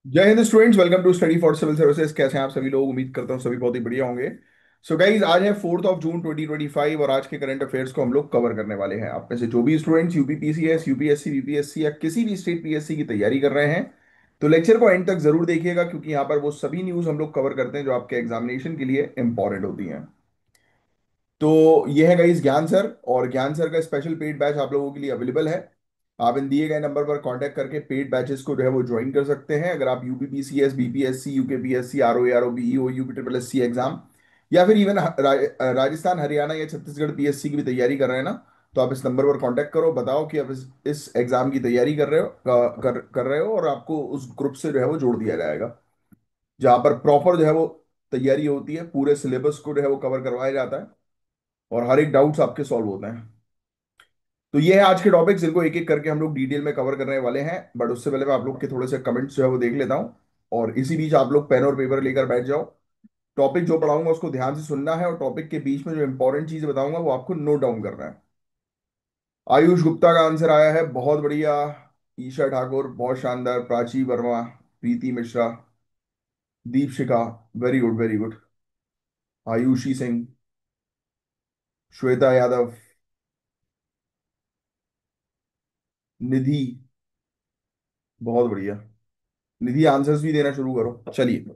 जय हिंद students, welcome to study for civil services. कैसे हैं आप सभी लोग? उम्मीद करता हूँ सभी बहुत ही बढ़िया होंगे। सो गाइज, आज है 4 जून 2025 और आज के करंट अफेयर्स को हम लोग कवर करने वाले हैं। आप में से जो भी स्टूडेंट्स यूपीपीसीएस, यूपीएससी, बीपीएससी या किसी भी स्टेट पीएससी की तैयारी कर रहे हैं, तो लेक्चर को एंड तक जरूर देखिएगा, क्योंकि यहाँ पर वो सभी न्यूज हम लोग कवर करते हैं जो आपके एग्जामिनेशन के लिए इंपॉर्टेंट होती हैं। तो ये है गाइस ज्ञान सर, और ज्ञान सर का स्पेशल पेड बैच आप लोगों के लिए अवेलेबल है। आप इन दिए गए नंबर पर कांटेक्ट करके पेड बैचेस को जो है वो ज्वाइन कर सकते हैं। अगर आप UPPCS, BPSC, UKPSC, RO BEO, UP triple S C exam या फिर इवन राजस्थान, हरियाणा या छत्तीसगढ़ पीएससी की भी तैयारी कर रहे हैं ना, तो आप इस नंबर पर कांटेक्ट करो, बताओ कि आप इस एग्जाम की तैयारी कर रहे हो, कर रहे हो, और आपको उस ग्रुप से जो है वो जोड़ दिया जाएगा, जहाँ पर प्रॉपर जो है वो तैयारी होती है, पूरे सिलेबस को जो है वो कवर करवाया जाता है और हर एक डाउट्स आपके सॉल्व होते हैं। तो ये है आज के टॉपिक्स, जिनको एक एक करके हम लोग डिटेल में कवर करने वाले हैं। बट उससे पहले मैं आप लोग के थोड़े से कमेंट्स जो है वो देख लेता हूँ, और इसी बीच आप लोग पेन और पेपर लेकर बैठ जाओ। टॉपिक जो पढ़ाऊंगा उसको ध्यान से सुनना है, और टॉपिक के बीच में जो इंपॉर्टेंट चीज बताऊंगा वो आपको नोट डाउन करना है। आयुष गुप्ता का आंसर आया है, बहुत बढ़िया। ईशा ठाकुर बहुत शानदार। Prachi Verma, Preeti Mishra, Deepshikha, very good very good. Ayushi Singh, Shweta Yadav, Nidhi, बहुत बढ़िया। निधि आंसर्स भी देना शुरू करो, चलिए।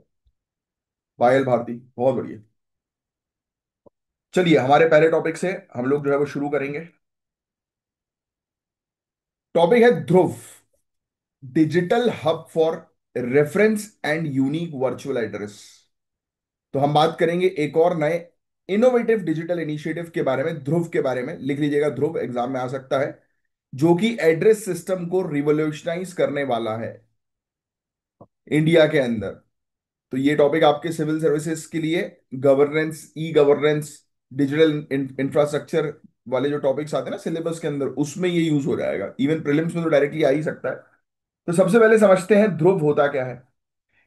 पायल भारती, बहुत बढ़िया। चलिए, हमारे पहले टॉपिक से हम लोग जो है वो शुरू करेंगे। टॉपिक है Dhruv, digital hub for reference and unique virtual address. तो हम बात करेंगे एक और नए इनोवेटिव डिजिटल इनिशिएटिव के बारे में, ध्रुव के बारे में। लिख लीजिएगा, ध्रुव एग्जाम में आ सकता है, जो कि एड्रेस सिस्टम को रिवोल्यूशनाइज करने वाला है इंडिया के अंदर। तो ये टॉपिक आपके सिविल सर्विसेज के लिए governance, e governance, digital infrastructure वाले जो टॉपिक्स आते हैं ना सिलेबस के अंदर, उसमें ये यूज हो जाएगा। इवन प्रीलिम्स में तो डायरेक्टली आ ही सकता है। तो सबसे पहले समझते हैं ध्रुव होता क्या है।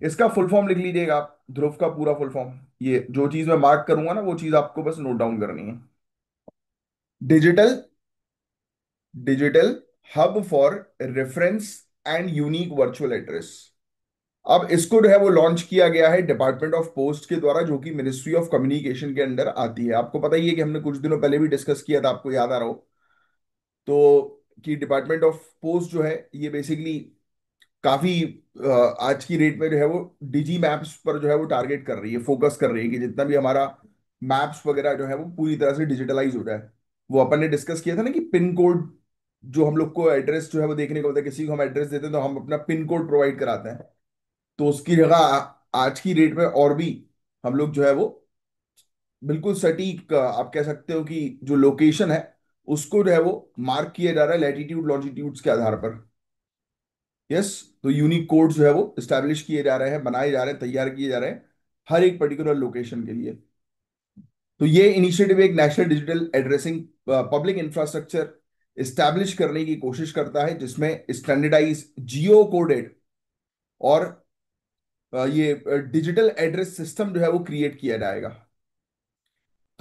इसका फुल फॉर्म लिख लीजिएगा आप, ध्रुव का पूरा फुल फॉर्म। ये जो चीज मैं मार्क करूंगा ना, वो चीज आपको बस नोट डाउन करनी है। Digital digital hub for reference and unique virtual address. अब इसको जो है वो लॉन्च किया गया है डिपार्टमेंट ऑफ पोस्ट के द्वारा, जो कि मिनिस्ट्री ऑफ कम्युनिकेशन के अंडर आती है। आपको पता ही है कि हमने कुछ दिनों पहले भी डिस्कस किया था, आपको याद आ रहा हो तो, कि डिपार्टमेंट ऑफ पोस्ट जो है ये बेसिकली काफी आज की डेट में जो है वो डिजी मैप्स पर जो है वो टारगेट कर रही है, फोकस कर रही है कि जितना भी हमारा मैप्स वगैरह जो है वो पूरी तरह से डिजिटलाइज हो जाए। वो अपन ने डिस्कस किया था ना कि पिन कोड, जो हम लोग को एड्रेस जो है वो देखने को होता है, किसी को हम एड्रेस देते हैं तो हम अपना पिन कोड प्रोवाइड कराते हैं। तो उसकी जगह आज की डेट में और भी हम लोग जो है वो बिल्कुल सटीक, आप कह सकते हो कि जो लोकेशन है उसको जो है वो मार्क किया जा रहा है लैटिट्यूड लॉन्जिट्यूड्स के आधार पर। यस। तो यूनिक कोड जो है वो स्टैब्लिश किए जा रहे हैं, बनाए जा रहे हैं, तैयार किए जा रहे हैं हर एक पर्टिकुलर लोकेशन के लिए। तो ये इनिशिएटिव एक national digital addressing public infrastructure establish करने की कोशिश करता है, जिसमें स्टैंडर्डाइज, जियो कोडेड और ये डिजिटल एड्रेस सिस्टम जो है वो क्रिएट किया जाएगा।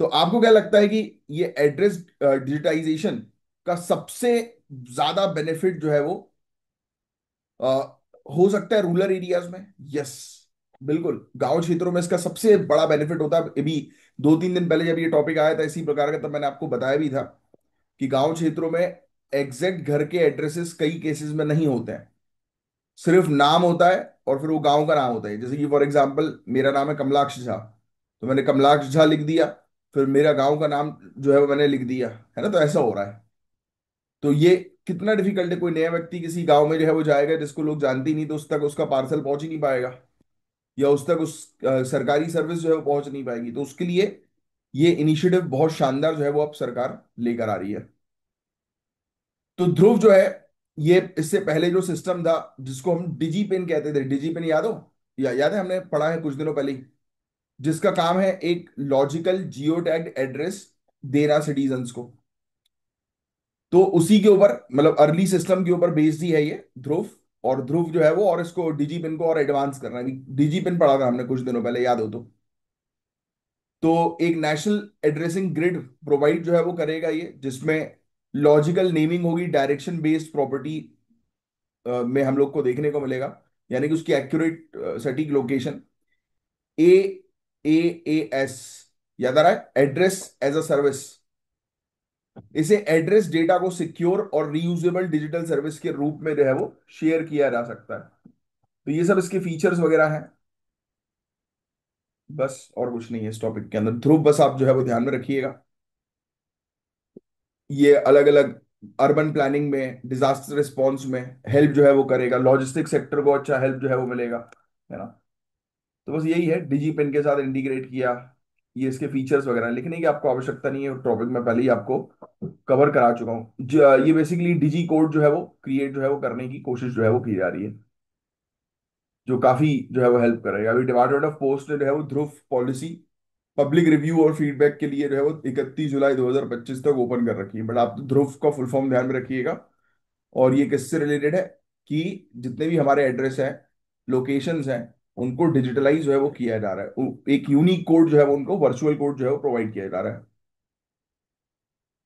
तो आपको क्या लगता है कि ये एड्रेस डिजिटाइजेशन का सबसे ज्यादा बेनिफिट जो है वो अ, हो सकता है रूरल एरियाज में? यस, बिल्कुल। गांव क्षेत्रों में इसका सबसे बड़ा बेनिफिट होता है। अभी 2-3 दिन पहले जब ये टॉपिक आया था इसी प्रकार का, तब मैंने आपको बताया भी था कि गांव क्षेत्रों में एग्जैक्ट घर के एड्रेसेस कई केसेस में नहीं होते हैं, सिर्फ नाम होता है और फिर वो गांव का नाम होता है। जैसे कि फॉर एग्जांपल, मेरा नाम है कमलाक्ष झा, तो मैंने कमलाक्ष झा लिख दिया, फिर मेरा गांव का नाम जो है वो मैंने लिख दिया, है ना। तो ऐसा हो रहा है। तो ये कितना डिफिकल्ट है, कोई नया व्यक्ति किसी गांव में जो है वो जाएगा जिसको लोग जानते ही नहीं, तो उस तक उसका पार्सल पहुंच ही नहीं पाएगा, या उस तक उस सरकारी सर्विस जो है वो पहुंच नहीं पाएगी। तो उसके लिए ये इनिशिएटिव बहुत शानदार जो है वो अब सरकार लेकर आ रही है। तो ध्रुव जो है, ये इससे पहले जो सिस्टम था जिसको हम डिजी पिन कहते थे, डिजी पिन याद हो, या याद है, हमने पढ़ा है कुछ दिनों पहले ही, जिसका काम है एक लॉजिकल जियो टैग्ड एड्रेस देना सिटीजन्स को। तो उसी के ऊपर, मतलब अर्ली सिस्टम के ऊपर बेस्ड ही है ये ध्रुव। और ध्रुव जो है वो, और इसको डिजी पिन को और एडवांस करना है। डिजी पिन पढ़ा था हमने कुछ दिनों पहले, याद हो तो एक नेशनल एड्रेसिंग ग्रिड प्रोवाइड जो है वो करेगा ये, जिसमें लॉजिकल नेमिंग होगी, डायरेक्शन बेस्ड प्रॉपर्टी में हम लोग को देखने को मिलेगा। यानी कि उसकी एक्यूरेट सटीक location. A A A S, याद आ रहा है, एड्रेस एज अ सर्विस। इसे एड्रेस डेटा को सिक्योर और रीयूजेबल डिजिटल सर्विस के रूप में जो है वो शेयर किया जा सकता है। तो ये सब इसके फीचर्स वगैरह हैं। बस और कुछ नहीं है इस टॉपिक के अंदर। ध्रुव बस आप जो है वो ध्यान में रखिएगा। ये अलग अलग अर्बन प्लानिंग में, डिजास्टर रिस्पॉन्स में हेल्प जो है वो करेगा। लॉजिस्टिक सेक्टर को अच्छा हेल्प जो है वो मिलेगा, है ना। तो बस यही है, डिजी पेन के साथ इंटीग्रेट किया। ये इसके फीचर्स वगैरह लिखने की आपको आवश्यकता नहीं है, टॉपिक में पहले ही आपको कवर करा चुका हूँ। ये बेसिकली डिजी कोड जो है वो क्रिएट जो है वो करने की कोशिश जो है वो की जा रही है, जो काफी जो है वो हेल्प करेगा। अभी डिपार्टमेंट ऑफ पोस्ट ने जो है वो ध्रुव पॉलिसी पब्लिक रिव्यू और फीडबैक के लिए जो है वो 31 जुलाई 2025 तक ओपन कर रखी है। बट आप ध्रुव का फुल फॉर्म ध्यान में रखिएगा। और ये किससे रिलेटेड है कि जितने भी हमारे एड्रेस हैं, लोकेशंस हैं, उनको डिजिटलाइज जो है वो किया जा रहा है। एक यूनिक कोड जो है वो उनको वर्चुअल कोड जो है वो प्रोवाइड किया जा रहा है।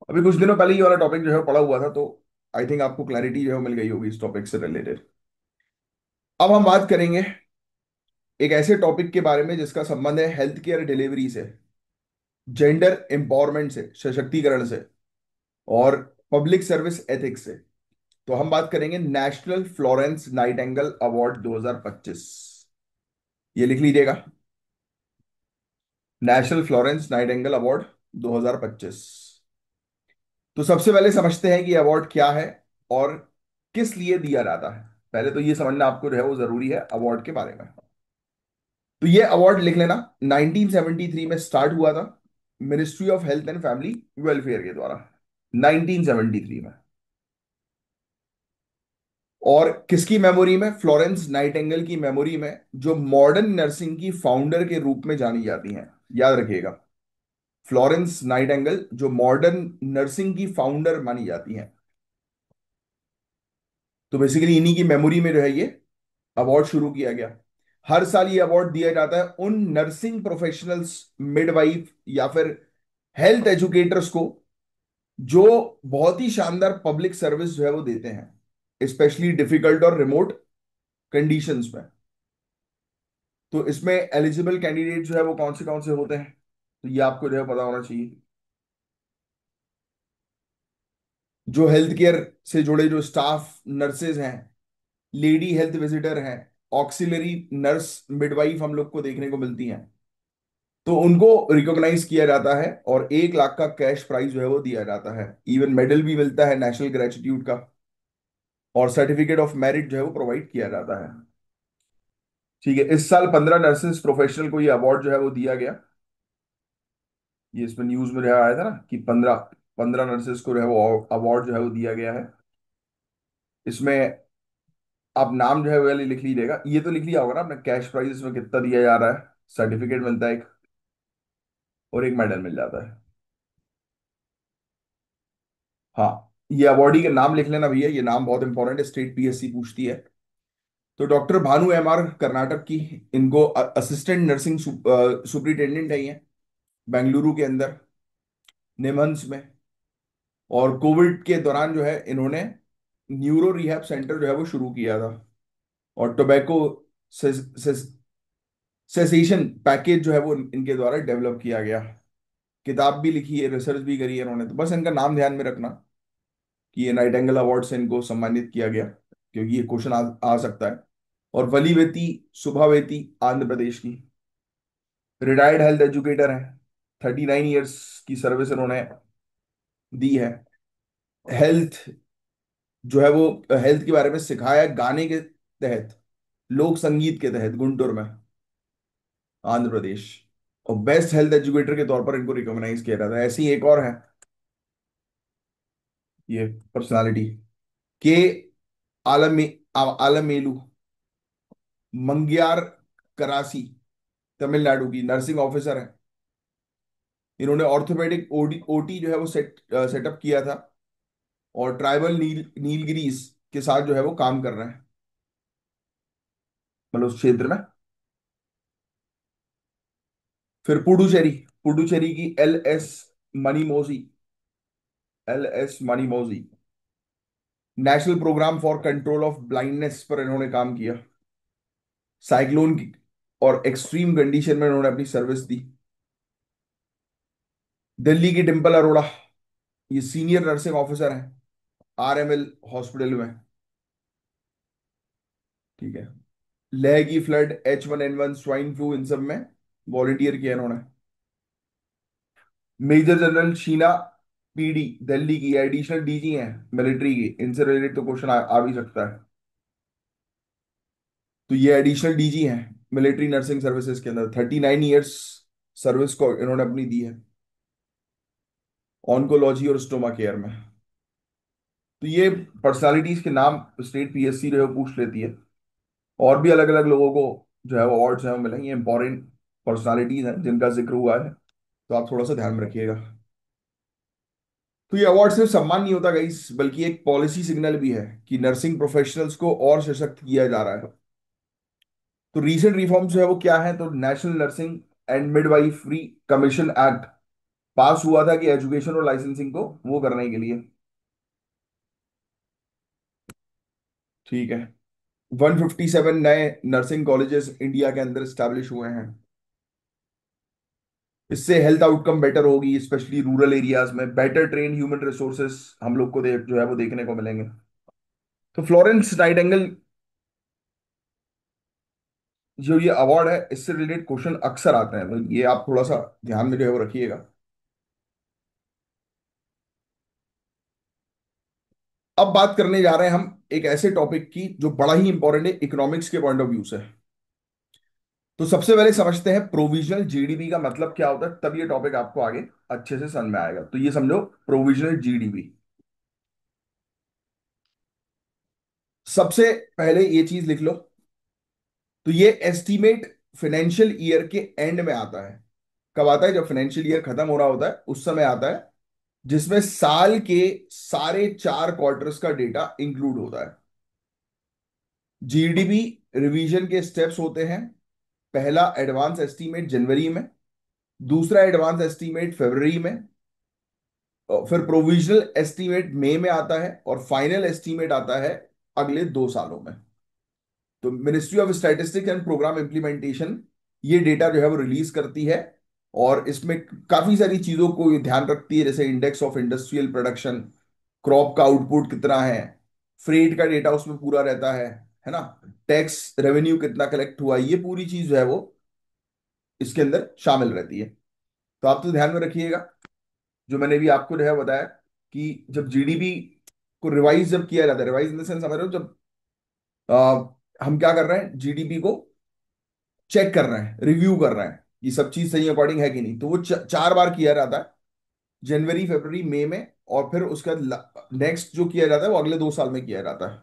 अभी कुछ दिनों पहले ये वाला टॉपिक जो है वो पड़ा हुआ था, तो आई थिंक आपको क्लैरिटी जो है वो मिल गई होगी इस टॉपिक से रिलेटेड। अब हम बात करेंगे एक ऐसे टॉपिक के बारे में जिसका संबंध है हेल्थ केयर डिलीवरी से, जेंडर एम्पावरमेंट से, सशक्तिकरण से, और पब्लिक सर्विस एथिक्स से। तो हम बात करेंगे नेशनल फ्लोरेंस नाइटेंगल अवार्ड 2025। ये लिख लीजिएगा, नेशनल फ्लोरेंस नाइटेंगल अवार्ड 2025। तो सबसे पहले समझते हैं कि अवार्ड क्या है और किस लिए दिया जाता है। पहले तो ये समझना आपको जो है वो जरूरी है अवार्ड के बारे में। तो ये अवार्ड लिख लेना, 1973 में स्टार्ट हुआ था ministry of health and family welfare के द्वारा, 1973 में। और किसकी मेमोरी में? फ्लोरेंस नाइटेंगल की मेमोरी में, जो मॉडर्न नर्सिंग की फाउंडर के रूप में जानी जाती हैं। याद रखिएगा, फ्लोरेंस नाइटेंगल जो मॉडर्न नर्सिंग की फाउंडर मानी जाती हैं। तो बेसिकली इन्हीं की मेमोरी में जो है ये अवार्ड शुरू किया गया। हर साल ये अवार्ड दिया जाता है उन नर्सिंग प्रोफेशनल्स, मिडवाइफ या फिर हेल्थ एजुकेटर्स को जो बहुत ही शानदार पब्लिक सर्विस जो है वो देते हैं, स्पेशली डिफिकल्ट और रिमोट कंडीशंस में। तो इसमें एलिजिबल कैंडिडेट जो है वो कौन से होते हैं, तो ये आपको जो है पता होना चाहिए। जो हेल्थ केयर से जुड़े जो स्टाफ नर्सेज हैं, लेडी हेल्थ विजिटर हैं, ऑक्सिलरी नर्स मिडवाइफ हम लोग को देखने को मिलती हैं, तो उनको रिकॉग्नाइज किया जाता है और 1 लाख का कैश प्राइज जो है वो दिया जाता है। इवन मेडल भी मिलता है नेशनल ग्रेटिट्यूड का, और सर्टिफिकेट ऑफ मेरिट जो है वो प्रोवाइड किया जाता है। ठीक है, इस साल 15 नर्सेस प्रोफेशनल को ये अवार्ड जो है वो दिया गया। ये इसमें न्यूज में जो है आया था ना कि 15 15 नर्सेस को जो है वो अवार्ड जो है वो दिया गया है। इसमें आप नाम जो है वो वाली लिख लीजिएगा। ये तो लिख लिया होगा ना आपने, कैश प्राइज इसमें कितना दिया जा रहा है, सर्टिफिकेट मिलता है एक, और एक मेडल मिल जाता है। हाँ, ये अवार्डी का नाम लिख लेना भैया, ये नाम बहुत इंपॉर्टेंट है, स्टेट पीएससी पूछती है। तो डॉक्टर भानु एमआर कर्नाटक की, इनको असिस्टेंट नर्सिंग सुपरिटेंडेंट है ये, बेंगलुरु के अंदर निमहंस में। और कोविड के दौरान जो है इन्होंने न्यूरो रिहैब सेंटर जो है वो शुरू किया था। और टोबैको सेसेशन पैकेज जो है वो इनके द्वारा डेवलप किया गया। किताब भी लिखी है, रिसर्च भी करी है इन्होंने। तो बस इनका नाम ध्यान में रखना कि ये नाइटेंगल अवार्ड से इनको सम्मानित किया गया, क्योंकि ये क्वेश्चन आ सकता है। और वलीवेती सुभावेती, आंध्र प्रदेश की, रिटायर्ड हेल्थ एजुकेटर हैं, 39 ईयर्स की सर्विस इन्होंने दी है। हेल्थ जो है वो हेल्थ के बारे में सिखाया गाने के तहत, लोक संगीत के तहत, गुंटूर में, आंध्र प्रदेश। और बेस्ट हेल्थ एजुकेटर के तौर पर इनको रिकॉग्नाइज किया जाता है। ऐसी एक और है ये पर्सनालिटी, के आलमे आलमेलू, मंग्यार करासी, तमिलनाडु की, नर्सिंग ऑफिसर है। इन्होंने ऑर्थोपेडिक ओडी ओटी जो है वो सेटअप किया था, और ट्राइबल नीलगिरीज के साथ जो है वो काम कर रहे हैं, मतलब उस क्षेत्र में। फिर पुडुचेरी, पुडुचेरी की L S Manimozhi, national programme for control of blindness पर इन्होंने काम किया। साइक्लोन की और एक्सट्रीम कंडीशन में उन्होंने अपनी सर्विस दी। दिल्ली की डिम्पल अरोड़ा, ये सीनियर नर्सिंग ऑफिसर हैं आरएमएल हॉस्पिटल में। ठीक है। लेह की फ्लड, H1N1, स्वाइन फ्लू, इन सब में वॉलंटियर किया इन्होंने। Major general Sheena PD, Delhi की एडिशनल डीजी हैं मिलिट्री की, इनसे रिलेटेड तो क्वेश्चन आ भी सकता है। तो ये एडिशनल डीजी हैं मिलिट्री नर्सिंग सर्विसेज के अंदर, 39 ईयर्स सर्विस को इन्होंने अपनी दी है ऑन्कोलॉजी और स्टोमा केयर में। तो ये पर्सनालिटीज के नाम स्टेट पीएससी जो है वो पूछ लेती है। और भी अलग अलग लोगों को जो है वो अवार्ड्स हैं वो मिलेंगे, इंपॉर्टेंट पर्सनालिटीज हैं जिनका जिक्र हुआ है, तो आप थोड़ा सा ध्यान में रखिएगा। तो ये अवार्ड सिर्फ सम्मान नहीं होता गाइस, बल्कि एक पॉलिसी सिग्नल भी है कि नर्सिंग प्रोफेशनल्स को और सशक्त किया जा रहा है। तो रीसेंट रिफॉर्म्स जो है वो क्या है, तो national nursing and midwifery commission act पास हुआ था कि एजुकेशन और लाइसेंसिंग को वो करने के लिए। ठीक है। 157 नए नर्सिंग कॉलेजेस इंडिया के अंदर स्टैब्लिश हुए हैं। इससे हेल्थ आउटकम बेटर होगी, स्पेशली रूरल एरियाज में बेटर ट्रेन ह्यूमन रिसोर्सेस हम लोग को जो है वो देखने को मिलेंगे। तो फ्लोरेंस नाइटिंगेल जो ये अवार्ड है, इससे रिलेटेड क्वेश्चन अक्सर आते हैं, तो ये आप थोड़ा सा ध्यान में जो है वो रखिएगा। अब बात करने जा रहे हैं हम एक ऐसे टॉपिक की जो बड़ा ही इंपॉर्टेंट है इकोनॉमिक्स के पॉइंट ऑफ व्यू से। तो सबसे पहले समझते हैं प्रोविजनल जीडीपी का मतलब क्या होता है, तब ये टॉपिक आपको आगे अच्छे से समझ में आएगा। तो ये समझो प्रोविजनल जीडीपी। सबसे पहले ये चीज लिख लो, तो ये एस्टीमेट फाइनेंशियल ईयर के एंड में आता है। कब आता है? जब फाइनेंशियल ईयर खत्म हो रहा होता है उस समय आता है, जिसमें साल के सारे 4 क्वार्टर्स का डेटा इंक्लूड होता है। जीडीपी रिवीजन के स्टेप्स होते हैं। पहला एडवांस एस्टीमेट जनवरी में, दूसरा एडवांस एस्टीमेट फरवरी में, और फिर प्रोविजनल एस्टीमेट मई में आता है, और फाइनल एस्टीमेट आता है अगले 2 सालों में। तो ministry of statistics and programme implementation ये डेटा जो है वो रिलीज करती है, और इसमें काफी सारी चीजों को ये ध्यान रखती है, जैसे index of industrial production, crop का आउटपुट कितना है, फ्रेट का डेटा उसमें पूरा रहता है ना, टैक्स रेवेन्यू कितना कलेक्ट हुआ, ये पूरी चीज जो है वो इसके अंदर शामिल रहती है। तो आप तो ध्यान में रखिएगा, जो मैंने भी आपको जो है बताया कि जब जीडीपी को रिवाइज जब किया जाता है, रिवाइज इन द सेंस समझ रहे हो, जब हम क्या कर रहे हैं, जीडीपी को चेक कर रहे हैं, रिव्यू कर रहे हैं, ये सब चीज सही अकॉर्डिंग है कि नहीं, तो वो 4 बार किया जाता है, जनवरी फरवरी मई में, और फिर उसका नेक्स्ट जो किया जाता है वो अगले 2 साल में किया जाता है,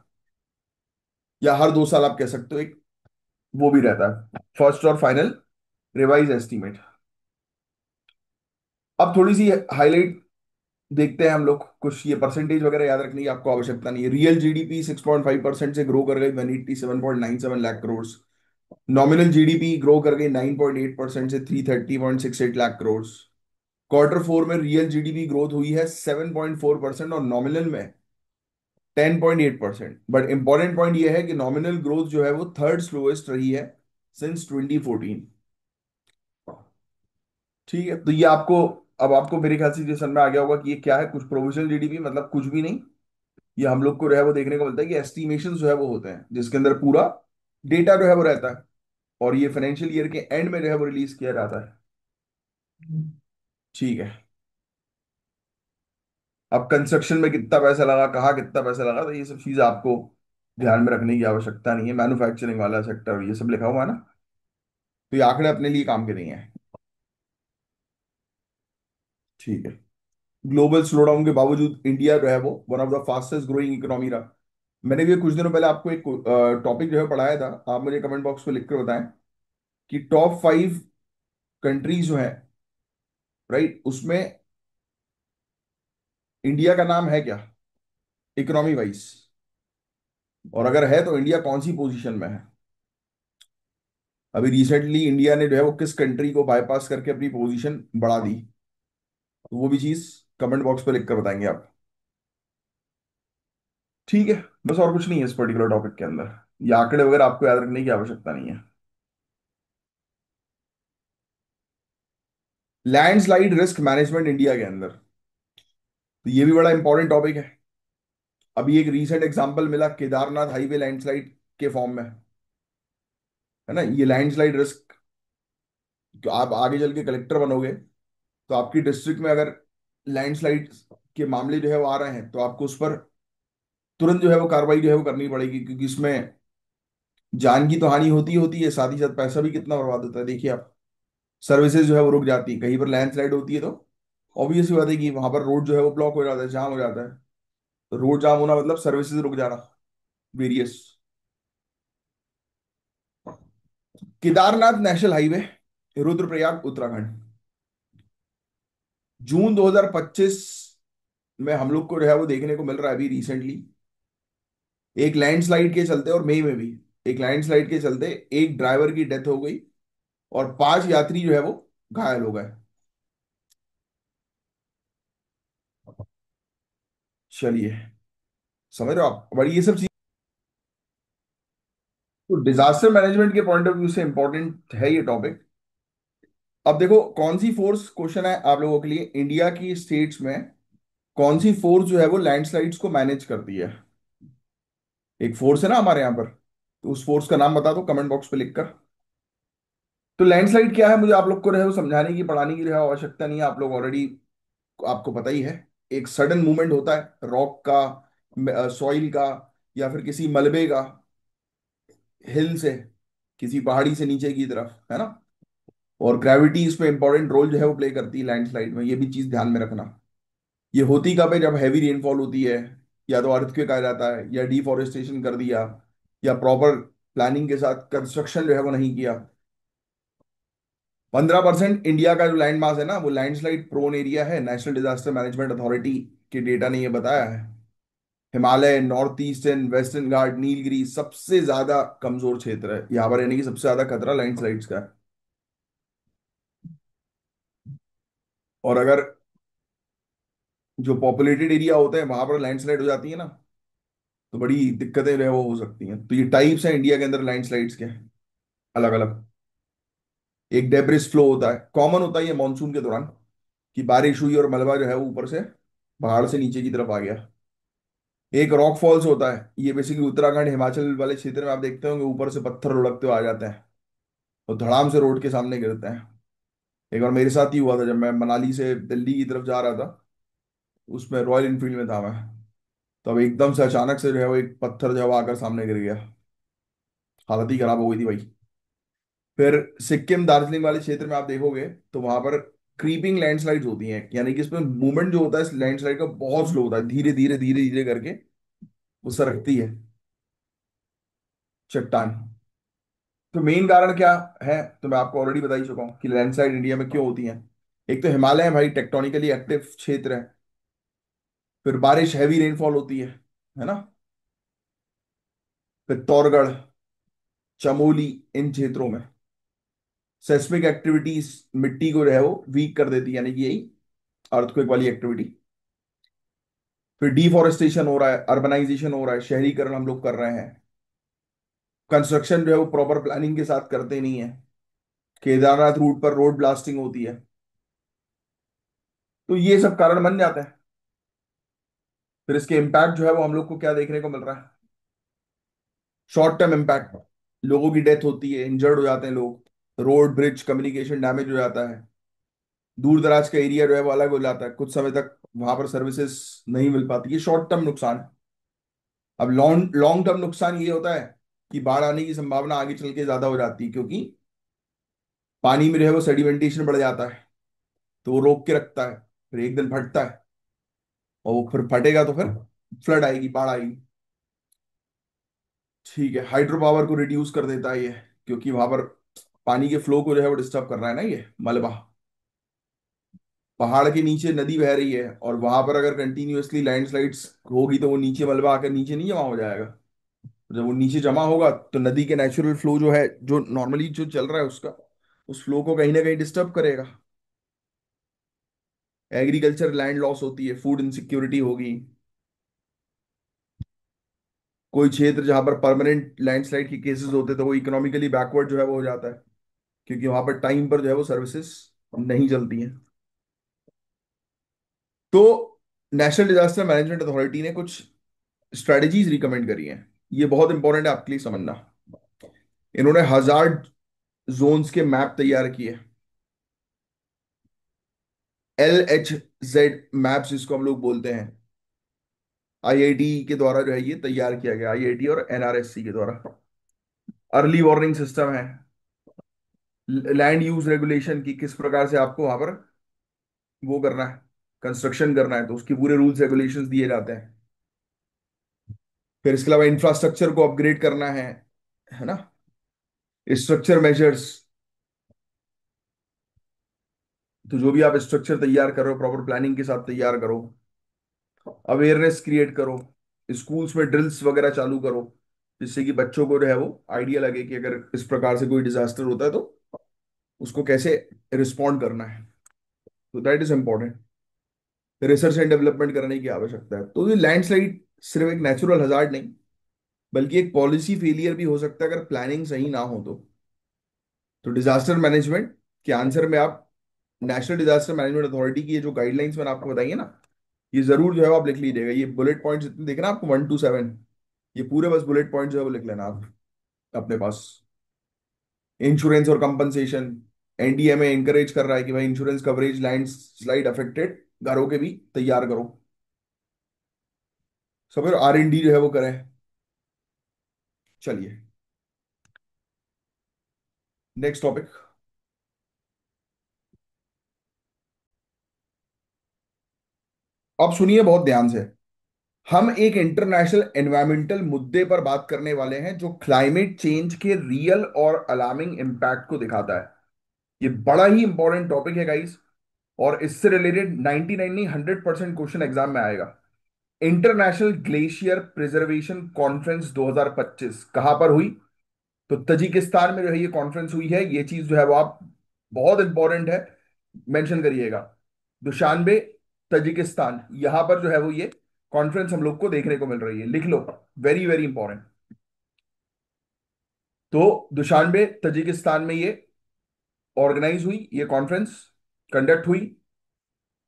या हर 2 साल आप कह सकते हो, एक वो भी रहता है फर्स्ट और फाइनल रिवाइज एस्टीमेट। अब थोड़ी सी हाईलाइट देखते हैं हम लोग, कुछ ये परसेंटेज वगैरह याद रखने की आपको आवश्यकता नहीं है। रियल जीडीपी 6.5% से ग्रो कर गई 187.97 lakh crore. Nominal GDP grow कर गई 9.8% से 330.68 लाख करोड़। Q4 में रियल जीडीपी ग्रोथ हुई है 7.4%, और नॉमिनल में 10.8%। बट इंपॉर्टेंट पॉइंट ये है कि नॉमिनल ग्रोथ जो है वो थर्ड स्लोएस्ट रही है सिंस 2014। ठीक है, तो ये आपको, अब आपको मेरे ख्याल से ये समझ में आ गया होगा कि ये क्या है। कुछ प्रोविजनल जीडीपी मतलब कुछ भी नहीं, ये हम लोग को जो है वो देखने को मिलता है कि एस्टिमेशन जो है वो होते हैं, जिसके अंदर पूरा डेटा जो है वो रहता है, और ये फाइनेंशियल ईयर के एंड में जो है वो रिलीज किया जाता है। ठीक है। अब कंस्ट्रक्शन में कितना पैसा लगा, कहाँ कितना पैसा लगा, तो ये सब चीज आपको ध्यान में रखने की आवश्यकता नहीं है। मैन्युफैक्चरिंग वाला सेक्टर ये सब लिखा हुआ है ना, तो ये आंकड़े अपने लिए काम के नहीं है। ठीक है। ग्लोबल स्लोडाउन के बावजूद इंडिया जो है वो one of the fastest growing economy रहा। मैंने भी कुछ दिनों पहले आपको एक टॉपिक जो है पढ़ाया था, आप मुझे कमेंट बॉक्स में लिख कर बताएं कि टॉप 5 कंट्रीज जो है, राइट, उसमें इंडिया का नाम है क्या इकोनॉमी वाइज, और अगर है तो इंडिया कौन सी पोजीशन में है। अभी रिसेंटली इंडिया ने जो है वो किस कंट्री को बाईपास करके अपनी पोजीशन बढ़ा दी, तो वो भी चीज कमेंट बॉक्स पे लिख कर बताएंगे आप। ठीक है। बस और कुछ नहीं है इस पर्टिकुलर टॉपिक के अंदर, ये आंकड़े वगैरह आपको याद रखने की आवश्यकता नहीं है। लैंडस्लाइड रिस्क मैनेजमेंट इंडिया के अंदर, तो ये भी बड़ा इंपॉर्टेंट टॉपिक है। अभी एक रीसेंट एग्जांपल मिला केदारनाथ हाईवे लैंडस्लाइड के फॉर्म में, है ना। ये लैंडस्लाइड रिस्क, तो आप आगे चल के कलेक्टर बनोगे तो आपकी डिस्ट्रिक्ट में अगर लैंडस्लाइड के मामले जो है वो आ रहे हैं तो आपको उस पर तुरंत जो है वो कार्रवाई जो है वो करनी पड़ेगी, क्योंकि इसमें जान की तो हानि होती है, साथ ही साथ पैसा भी कितना बर्बाद होता है। देखिए आप, सर्विसेज जो है वो रुक जाती है, कहीं पर लैंडस्लाइड होती है तो ऑब्वियस बात है कि वहां पर रोड जो है वो ब्लॉक हो जाता है, जाम हो जाता है। तो रोड जाम होना मतलब सर्विसेज रुक जाना, various. Kedarnath national highway, Rudraprayag Uttarakhand, June 2025 में हम लोग को जो है वो देखने को मिल रहा है अभी रिसेंटली, एक लैंडस्लाइड के चलते, और मई में भी एक लैंडस्लाइड के चलते एक ड्राइवर की डेथ हो गई और 5 यात्री जो है वो घायल हो गए। चलिए, समझ रहे हो आप, बड़ी ये सब चीज तो डिजास्टर मैनेजमेंट के पॉइंट ऑफ व्यू से इंपॉर्टेंट है ये टॉपिक। अब देखो कौन सी फोर्स, क्वेश्चन है आप लोगों के लिए, इंडिया की स्टेट्स में कौन सी फोर्स जो है वो लैंडस्लाइड्स को मैनेज करती है। एक फोर्स है ना हमारे यहाँ पर, तो उस फोर्स का नाम बता दो कमेंट बॉक्स पे लिखकर। तो लैंडस्लाइड क्या है, मुझे आप लोग को जो है वो समझाने की, पढ़ाने की जो है आवश्यकता नहीं है, आप लोग ऑलरेडी, आपको पता ही है। एक सडन मूवमेंट होता है रॉक का, सॉइल का, या फिर किसी मलबे का, हिल से, किसी पहाड़ी से नीचे की तरफ, है ना। और ग्रेविटी इसमें इंपॉर्टेंट रोल जो है वो प्ले करती है लैंडस्लाइड में, ये भी चीज ध्यान में रखना। ये होती कब है, जब हैवी रेनफॉल होती है, या तो अर्थक्वेक आ जाता है, या डिफॉरेस्टेशन कर दिया, या प्रॉपर प्लानिंग के साथ कंस्ट्रक्शन जो है वो नहीं किया। 15% इंडिया का जो लैंड मास है ना वो लैंडस्लाइड प्रोन एरिया है, नेशनल डिजास्टर मैनेजमेंट अथॉरिटी के डेटा ने ये बताया है। हिमालय, नॉर्थ ईस्टर्न, वेस्टर्न घाट, नीलगिरी सबसे ज्यादा कमजोर क्षेत्र है यहाँ पर, यानी कि सबसे ज्यादा खतरा लैंडस्लाइड्स का है। और अगर जो पॉपुलेटेड एरिया होते हैं वहां पर लैंडस्लाइड हो जाती है ना, तो बड़ी दिक्कतें जो है वो हो सकती हैं। तो ये टाइप्स हैं इंडिया के अंदर लैंडस्लाइड्स के, अलग अलग। एक डेब्रिस फ्लो होता है, कॉमन होता है ये मानसून के दौरान, कि बारिश हुई और मलबा जो है वो ऊपर से पहाड़ से नीचे की तरफ आ गया। एक रॉक फॉल्स होता है, ये बेसिकली उत्तराखंड हिमाचल वाले क्षेत्र में आप देखते होंगे, ऊपर से पत्थर लुढ़कते हुए आ जाते हैं और धड़ाम से रोड के सामने गिरते हैं। एक बार मेरे साथ ही हुआ था, जब मैं मनाली से दिल्ली की तरफ जा रहा था, उसमें रॉयल इनफील्ड में था मैं, तब एकदम से अचानक से जो है वो एक पत्थर जो है वो आकर सामने गिर गया, हालत ही खराब हो गई थी भाई। फिर सिक्किम दार्जिलिंग वाले क्षेत्र में आप देखोगे तो वहां पर क्रीपिंग लैंडस्लाइड्स होती हैं, यानी कि इसमें मूवमेंट जो होता है इस लैंडस्लाइड का बहुत स्लो होता है, धीरे धीरे धीरे धीरे करके वो सरकती है चट्टान। तो मेन कारण क्या है, तो मैं आपको ऑलरेडी बता ही चुका हूँ कि लैंडस्लाइड इंडिया में क्यों होती हैं। एक तो हिमालय है भाई, टेक्टोनिकली एक्टिव क्षेत्र है। फिर बारिश, हैवी रेनफॉल होती है ना। पित्तौरगढ़, चमोली, इन क्षेत्रों में सेस्मिक एक्टिविटीज मिट्टी को जो है वो वीक कर देती है, यानी कि यही अर्थक्वेक वाली एक्टिविटी। फिर डिफॉरेस्टेशन हो रहा है, अर्बनाइजेशन हो रहा है, शहरीकरण हम लोग कर रहे हैं। कंस्ट्रक्शन जो है वो प्रॉपर प्लानिंग के साथ करते नहीं है। केदारनाथ रूट पर रोड ब्लास्टिंग होती है। तो ये सब कारण बन जाते हैं। फिर इसके इम्पैक्ट जो है वो हम लोग को क्या देखने को मिल रहा है, शॉर्ट टर्म इम्पैक्ट। लोगों की डेथ होती है, इंजर्ड हो जाते हैं लोग, रोड ब्रिज कम्युनिकेशन डैमेज हो जाता है, दूर दराज का एरिया जो है वो अलग हो जाता है, कुछ समय तक वहां पर सर्विसेज नहीं मिल पाती। ये शॉर्ट टर्म नुकसान है। अब लॉन्ग लॉन्ग टर्म नुकसान ये होता है कि बाढ़ आने की संभावना आगे चल के ज्यादा हो जाती है, क्योंकि पानी में जो है वो सेडिमेंटेशन बढ़ जाता है, तो वो रोक के रखता है, फिर एक दिन फटता है, और वो फिर फटेगा तो फिर फ्लड आएगी, बाढ़ आएगी। ठीक है, हाइड्रो पावर को रिड्यूस कर देता है ये, क्योंकि वहां पर पानी के फ्लो को जो है वो डिस्टर्ब कर रहा है ना ये मलबा। पहाड़ के नीचे नदी बह रही है, और वहां पर अगर कंटिन्यूअसली लैंडस्लाइड्स होगी तो वो नीचे मलबा आकर नीचे नहीं जमा हो जाएगा। जब वो नीचे जमा होगा तो नदी के नेचुरल फ्लो जो है, जो नॉर्मली जो चल रहा है उसका, उस फ्लो को कहीं ना कहीं डिस्टर्ब करेगा। एग्रीकल्चर लैंड लॉस होती है, फूड इनसिक्योरिटी होगी। कोई क्षेत्र जहां पर परमानेंट लैंडस्लाइड के केसेस होते हैं तो वो इकोनॉमिकली बैकवर्ड जो है वो हो जाता है, क्योंकि वहां पर टाइम पर जो है वो सर्विसेज नहीं चलती हैं। तो नेशनल डिजास्टर मैनेजमेंट अथॉरिटी ने कुछ स्ट्रेटजीज रिकमेंड करी हैं। ये बहुत इंपॉर्टेंट है आपके लिए समझना। इन्होंने हजार्ड जोन्स के मैप तैयार किए। LHZ मैप्स जिसको हम लोग बोलते हैं। IIT के द्वारा जो है ये तैयार किया गया, IIT और NRSC के द्वारा। अर्ली वार्निंग सिस्टम है। लैंड यूज रेगुलेशन की किस प्रकार से आपको वहां पर वो करना है, कंस्ट्रक्शन करना है, तो उसके पूरे रूल्स रेगुलेशंस दिए जाते हैं। फिर इसके अलावा इंफ्रास्ट्रक्चर को अपग्रेड करना है ना। स्ट्रक्चर मेजर्स, तो जो भी आप स्ट्रक्चर तैयार कर रहे हो प्रॉपर प्लानिंग के साथ तैयार करो। अवेयरनेस क्रिएट करो। स्कूल्स में ड्रिल्स वगैरह चालू करो, जिससे कि बच्चों को जो है वो आइडिया लगे कि अगर इस प्रकार से कोई डिजास्टर होता है तो उसको कैसे रिस्पॉन्ड करना है। तो that is important. Research and development करने की आवश्यकता है। तो ये लैंडस्लाइड सिर्फ एक नेचुरल हजार्ड नहीं, बल्कि एक पॉलिसी फेलियर भी हो सकता है अगर प्लानिंग सही ना हो तो डिजास्टर मैनेजमेंट के आंसर में आप नेशनल डिजास्टर मैनेजमेंट अथॉरिटी की ये जो गाइडलाइंस मैंने आपको बताई है ना, ये जरूर जो है वो आप लिख लीजिएगा। ये बुलेट पॉइंट्स इतने दिखे ना आपको 1 to 7, ये पूरे बस बुलेट पॉइंट जो है वो लिख लेना आप अपने पास। इंश्योरेंस और कंपनसेशन, NDMA इंकरेज कर रहा है कि भाई insurance coverage land slide affected घरों के भी तैयार करो। सब R&D जो है वो करें। चलिए, नेक्स्ट टॉपिक। अब सुनिए बहुत ध्यान से। हम एक इंटरनेशनल एनवायरमेंटल मुद्दे पर बात करने वाले हैं जो क्लाइमेट चेंज के रियल और अलार्मिंग इम्पैक्ट को दिखाता है। ये बड़ा ही इंपॉर्टेंट टॉपिक है गाइस, और इससे रिलेटेड 99 नहीं 100% क्वेश्चन एग्जाम में आएगा। इंटरनेशनल ग्लेशियर प्रिजर्वेशन कॉन्फ्रेंस 2025 कहां पर हुई? तो तजिकिस्तान में जो है ये कॉन्फ्रेंस हुई है। ये चीज जो है वो आप, बहुत इंपॉर्टेंट है, मेंशन करिएगा। दुशानबे, तजिकिस्तान, यहां पर जो है वो ये कॉन्फ्रेंस हम लोग को देखने को मिल रही है। लिख लो, वेरी वेरी इंपॉर्टेंट। तो दुशानबे तजिकिस्तान में ये ऑर्गेनाइज हुई, ये कॉन्फ्रेंस कंडक्ट हुई।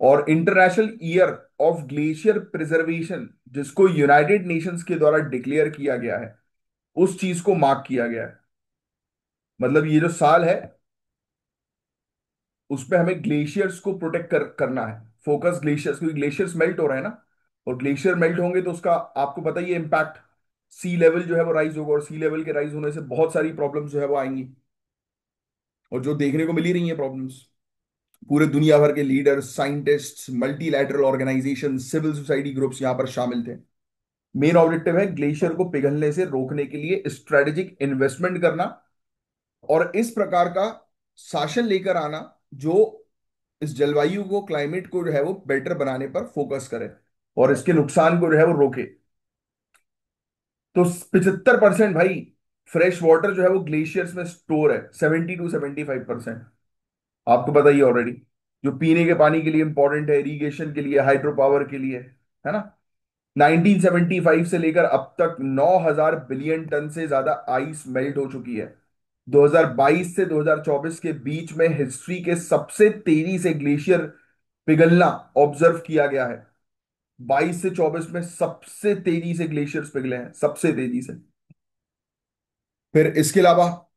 और international year of glacier preservation, जिसको यूनाइटेड नेशंस के द्वारा डिक्लेयर किया गया है, उस चीज को मार्क किया गया है। मतलब ये जो साल है उसमें हमें ग्लेशियर्स को प्रोटेक्ट करना है। फोकस ग्लेशियर्स, क्योंकि ग्लेशियर्स मेल्ट हो रहे हैं ना, और ग्लेशियर मेल्ट होंगे तो उसका आपको पता ही है इम्पैक्ट। सी लेवल जो है वो राइज होगा, और सी लेवल के राइज होने से बहुत सारी प्रॉब्लम्स जो है वो आएंगी, और जो देखने को मिल ही रही है प्रॉब्लम्स। पूरे दुनिया भर के leaders, scientists, multilateral organisation, civil society groups यहाँ पर शामिल थे। मेन ऑब्जेक्टिव है ग्लेशियर को पिघलने से रोकने के लिए स्ट्रेटेजिक इन्वेस्टमेंट करना, और इस प्रकार का शासन लेकर आना जो इस जलवायु को, क्लाइमेट को जो है वो बेटर बनाने पर फोकस करे, और इसके नुकसान को जो है वो रोके। तो 75% भाई फ्रेश वाटर जो है वो ग्लेशियर्स में स्टोर है, 70 to 75%। आपको पता ही है ऑलरेडी। जो पीने के पानी के लिए इंपॉर्टेंट है, इरिगेशन के लिए, हाइड्रो पावर के लिए, है ना। 1975 से लेकर अब तक 9,000 बिलियन टन से ज्यादा आइस मेल्ट हो चुकी है। 2022 से 2024 के बीच में हिस्ट्री के सबसे तेजी से ग्लेशियर पिघलना ऑब्जर्व किया गया है। 22 से 24 में सबसे तेजी से ग्लेशियर्स पिघले हैं, सबसे तेजी से। फिर इसके अलावा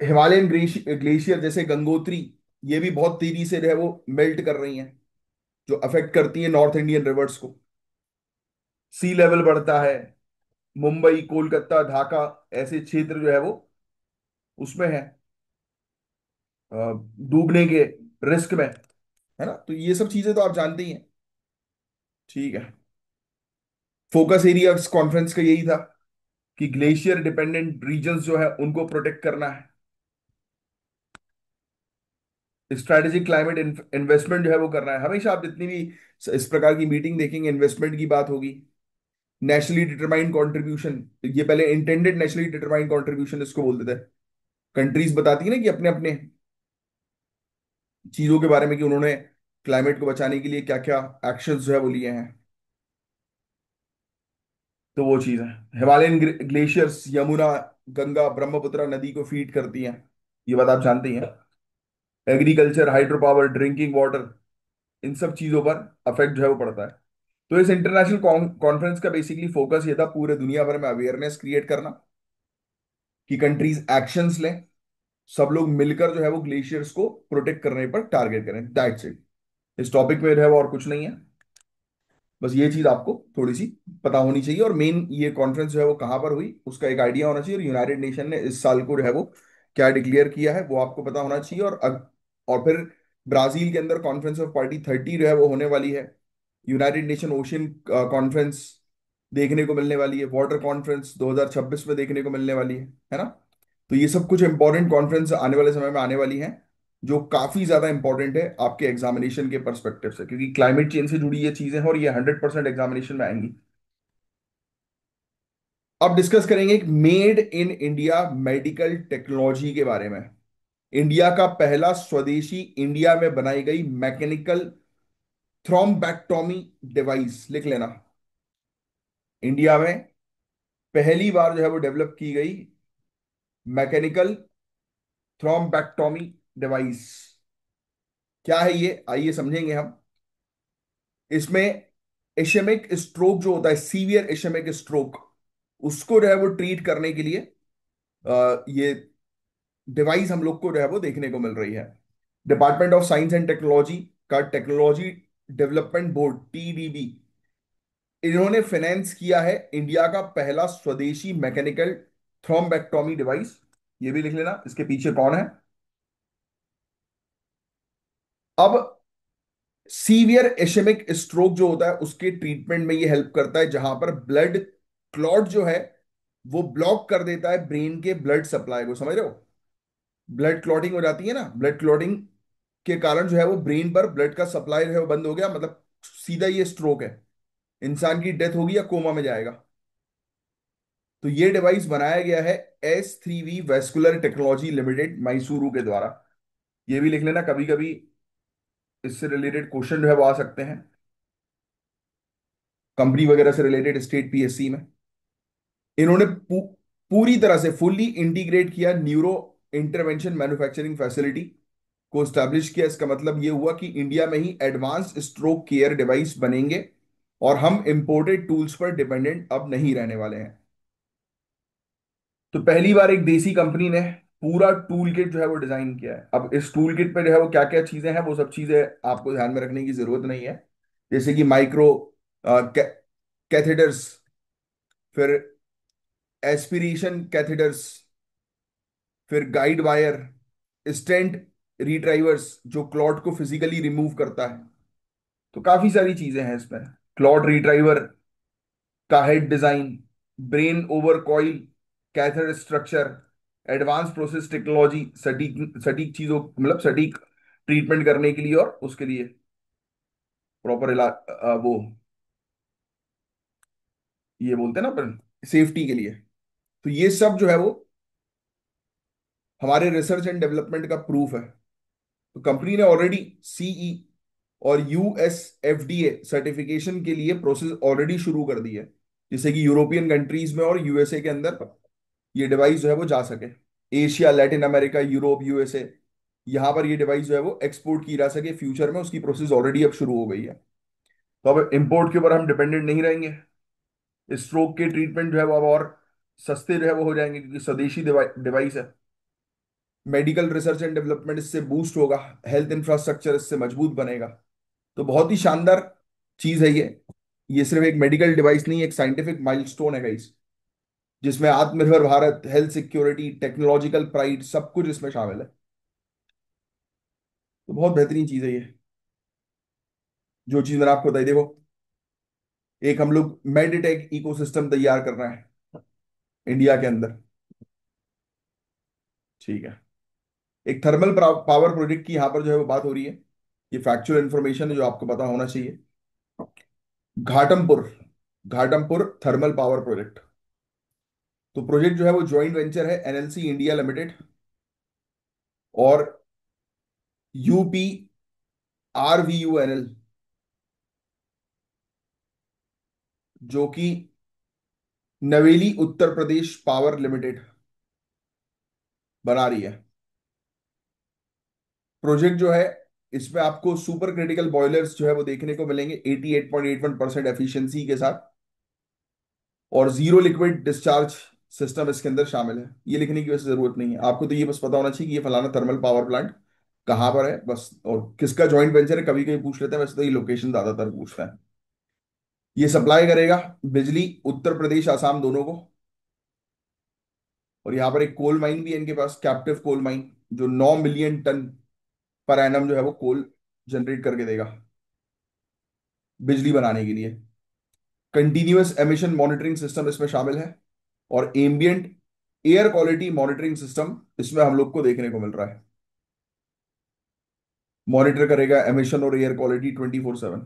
हिमालयन ग्लेशियर जैसे गंगोत्री, ये भी बहुत तेजी से जो है वो मेल्ट कर रही हैं, जो अफेक्ट करती है नॉर्थ इंडियन रिवर्स को। सी लेवल बढ़ता है। मुंबई, कोलकाता, ढाका ऐसे क्षेत्र जो है वो उसमें है, अ, डूबने के रिस्क में, है ना। तो ये सब चीजें तो आप जानते ही हैं। ठीक है। फोकस एरिया कॉन्फ्रेंस का यही था कि ग्लेशियर डिपेंडेंट रीजन्स जो है उनको प्रोटेक्ट करना है। स्ट्रैटेजिक क्लाइमेट इन्वेस्टमेंट जो है वो करना है। हमेशा आप जितनी भी इस प्रकार की मीटिंग देखेंगे, इन्वेस्टमेंट की बात होगी। नेशनली डिटरमाइंड कंट्रीब्यूशन, ये पहले इंटेंडेड नेशनली डिटरमाइंड कंट्रीब्यूशन इसको बोलते थे। कंट्रीज बताती है ना कि अपने अपने चीजों के बारे में कि उन्होंने क्लाइमेट को बचाने के लिए क्या क्या एक्शंस जो है वो लिए हैं। तो वो चीज है। हिमालयन ग्लेशियर्स यमुना, गंगा, ब्रह्मपुत्र नदी को फीड करती हैं। ये बात आप जानते ही हैं। Agriculture, hydro power, drinking water, इन सब चीजों पर अफेक्ट जो है वो पड़ता है। तो इस इंटरनेशनल कॉन्फ्रेंस का बेसिकली फोकस ये था पूरे दुनिया भर में अवेयरनेस क्रिएट करना, कि कंट्रीज एक्शंस लें, सब लोग मिलकर जो है वो ग्लेशियर्स को प्रोटेक्ट करने पर टारगेट करें। That's it. इस टॉपिक में जो है वो और कुछ नहीं है। बस ये चीज आपको थोड़ी सी पता होनी चाहिए। और मेन ये कॉन्फ्रेंस जो है वो कहाँ पर हुई उसका एक आइडिया होना चाहिए, और यूनाइटेड नेशन ने इस साल को जो है वो क्या डिक्लेयर किया है वो आपको पता होना चाहिए। और फिर ब्राजील के अंदर कॉन्फ्रेंस ऑफ पार्टी 30 जो है वो होने वाली है। यूनाइटेड नेशन ओशियन कॉन्फ्रेंस देखने को मिलने वाली है। वाटर कॉन्फ्रेंस 2026 में देखने को मिलने वाली है ना। तो ये सब कुछ इंपॉर्टेंट कॉन्फ्रेंस आने वाले समय में आने वाली हैं, जो काफी ज्यादा इंपॉर्टेंट है आपके एग्जामिनेशन के परस्पेक्टिव से, क्योंकि क्लाइमेट चेंज से जुड़ी ये चीजें हैं और ये 100% एग्जामिनेशन में आएंगी। अब डिस्कस करेंगे एक made in India medical technology के बारे में। इंडिया का पहला स्वदेशी इंडिया में बनाई गई मैकेनिकल थ्रोम्बेक्टोमी डिवाइस, लिख लेना। इंडिया में पहली बार जो है वो डेवलप की गई मैकेनिकल थ्रोम्बेक्टोमी डिवाइस। क्या है ये, आइए समझेंगे हम। इसमें इशेमिक स्ट्रोक जो होता है, सीवियर इशेमिक स्ट्रोक, उसको जो है वो ट्रीट करने के लिए ये डिवाइस हम लोग को जो है वो देखने को मिल रही है। Department of science and technology का टेक्नोलॉजी डेवलपमेंट बोर्ड, टीडीबी, इन्होंने फाइनेंस किया है इंडिया का पहला स्वदेशी मैकेनिकल थ्रोम्बेक्टोमी डिवाइस। ये भी लिख लेना, इसके पीछे कौन है। अब सीवियर इशेमिक स्ट्रोक जो होता है उसके ट्रीटमेंट में ये हेल्प करता है, जहां पर ब्लड क्लॉट जो है वो ब्लॉक कर देता है ब्रेन के ब्लड सप्लाई को, समझ रहे हो। ब्लड क्लॉटिंग हो जाती है ना, ब्लड क्लॉटिंग के कारण जो है वो ब्रेन पर ब्लड का सप्लाई जो है वो बंद हो गया, मतलब सीधा ये स्ट्रोक है, इंसान की डेथ होगी या कोमा में जाएगा। तो ये डिवाइस बनाया गया है S3V vascular technology limited Mysuru के द्वारा। ये भी लिख लेना, कभी कभी इससे रिलेटेड क्वेश्चन जो है वो आ सकते हैं कंपनी वगैरह से रिलेटेड, स्टेट पीएससी में। इन्होंने पूरी तरह से फुल्ली इंटीग्रेट किया न्यूरो इंटरवेंशन मैन्युफैक्चरिंग फैसिलिटी को स्टैब्लिश किया। इसका मतलब ये हुआ कि इंडिया में ही एडवांस्ड स्ट्रोक केयर डिवाइस बनेंगे, और हम इंपोर्टेड टूल्स पर डिपेंडेंट अब नहीं रहने वाले हैं। तो पहली बार एक देसी कंपनी ने पूरा टूल किट जो है वो डिजाइन किया है। अब इस टूल किट पे जो है वो क्या क्या चीजें हैं वो सब चीजें आपको ध्यान में रखने की जरूरत नहीं है। जैसे कि माइक्रो कैथेटर्स, फिर एस्पिरेशन कैथेटर्स, फिर गाइड वायर, स्टेंट रिट्राइवर्स जो क्लॉट को फिजिकली रिमूव करता है। तो काफी सारी चीजें हैं इसमें। क्लॉट रिट्राइवर का head design, brain over coil, catheter structure, advance process technology, सटीक सटीक चीजों मतलब सटीक ट्रीटमेंट करने के लिए, और उसके लिए प्रॉपर इलाज, वो ये बोलते हैं ना अपन, सेफ्टी के लिए। तो ये सब जो है वो हमारे रिसर्च एंड डेवलपमेंट का प्रूफ है। तो कंपनी ने ऑलरेडी सीई और यूएसएफडीए सर्टिफिकेशन के लिए प्रोसेस ऑलरेडी शुरू कर दी है, जिससे कि यूरोपियन कंट्रीज में और यूएसए के अंदर ये डिवाइस जो है वो जा सके। Asia, Latin America, Europe, USA, यहाँ पर ये डिवाइस जो है वो एक्सपोर्ट की जा सके फ्यूचर में, उसकी प्रोसेस ऑलरेडी अब शुरू हो गई है। तो अब इंपोर्ट के ऊपर हम डिपेंडेंट नहीं रहेंगे। स्ट्रोक के ट्रीटमेंट जो है वो अब और सस्ते जो है वो हो जाएंगे, क्योंकि स्वदेशी डिवाइस है। मेडिकल रिसर्च एंड डेवलपमेंट इससे बूस्ट होगा, हेल्थ इंफ्रास्ट्रक्चर इससे मजबूत बनेगा। तो बहुत ही शानदार चीज है ये सिर्फ एक मेडिकल डिवाइस नहीं, एक साइंटिफिक माइलस्टोन है गाइस, जिसमें आत्मनिर्भर Bharat, health security, technological pride, सब कुछ इसमें शामिल है। तो बहुत बेहतरीन चीज है ये, जो चीज मैंने आपको बताई। देखो, एक हम लोग मेडिटेक इकोसिस्टम तैयार कर रहे हैं इंडिया के अंदर, ठीक है। एक थर्मल पावर प्रोजेक्ट की यहाँ पर जो है वो बात हो रही है। ये फैक्चुअल इंफॉर्मेशन है जो आपको पता होना चाहिए। Ghatampur, Ghatampur thermal power project. तो प्रोजेक्ट जो है वो जॉइंट वेंचर है एनएलसी इंडिया लिमिटेड और यूपी आरवीयूएनएल, जो कि नवेली उत्तर प्रदेश पावर लिमिटेड बना रही है। प्रोजेक्ट जो है, इसमें आपको सुपर क्रिटिकल बॉयलर्स जो है वो देखने को मिलेंगे 88.81% एफिशिएंसी के साथ, और जीरो लिक्विड डिस्चार्ज सिस्टम इसके अंदर शामिल है। ये लिखने की वैसे जरूरत नहीं है, आपको तो ये बस पता होना चाहिए कि ये फलाना थर्मल पावर प्लांट कहाँ पर है बस, और किसका जॉइंट वेंचर है, कभी कभी पूछ लेते हैं, वैसे तो ये लोकेशन ज्यादातर पूछता है। ये सप्लाई करेगा बिजली उत्तर प्रदेश आसाम दोनों को। और यहाँ पर एक कोल माइन भी है इनके पास, कैप्टिव कोल माइन, जो 9 मिलियन टन पर एनम जो है वो कोल जनरेट करके देगा बिजली बनाने के लिए। कंटिन्यूअस एमिशन मॉनिटरिंग सिस्टम इसमें शामिल है, और ambient air quality monitoring system इसमें हम लोग को देखने को मिल रहा है। मॉनिटर करेगा एमिशन और एयर क्वालिटी 24/7।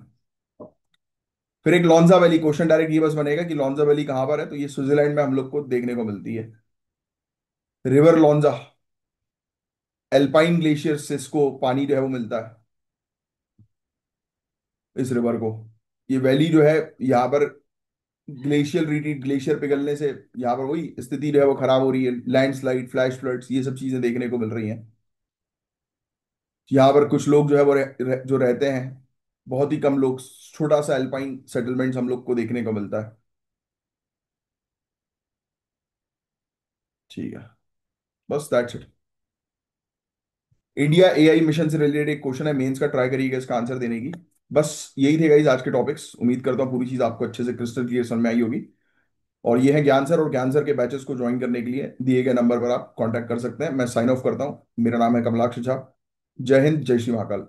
फिर एक लॉन्जा वैली, क्वेश्चन डायरेक्ट ये बस बनेगा कि लॉन्जा वैली कहां पर है, तो ये स्विट्जरलैंड में हम लोग को देखने को मिलती है। रिवर लॉन्जा, एल्पाइन ग्लेशियर से इसको पानी जो है वो मिलता है, इस रिवर को। ये वैली जो है यहाँ पर ग्लेशियल रिट्रीट, ग्लेशियर पिघलने से यहाँ पर वही स्थिति जो है वो खराब हो रही है, लैंडस्लाइड, फ्लैश फ्लड्स, ये सब चीजें देखने को मिल रही हैं। यहाँ पर कुछ लोग जो है वो जो रहते हैं, बहुत ही कम लोग, छोटा सा अल्पाइन सेटलमेंट्स हम लोग को देखने को मिलता है। ठीक है, बस that's it. India AI mission से रिलेटेड एक क्वेश्चन है मेंस का, ट्राई करिएगा इसका आंसर देने की। बस यही थे गाइस आज के टॉपिक्स, उम्मीद करता हूँ पूरी चीज आपको अच्छे से क्रिस्टल क्लियर समझ में आई होगी। और ये है ज्ञान सर, और ज्ञान सर के बैचेस को ज्वाइन करने के लिए दिए गए नंबर पर आप कांटेक्ट कर सकते हैं। मैं साइन ऑफ करता हूँ, मेरा नाम है कमलाक्ष झा। जय हिंद, जय श्री महाकाल।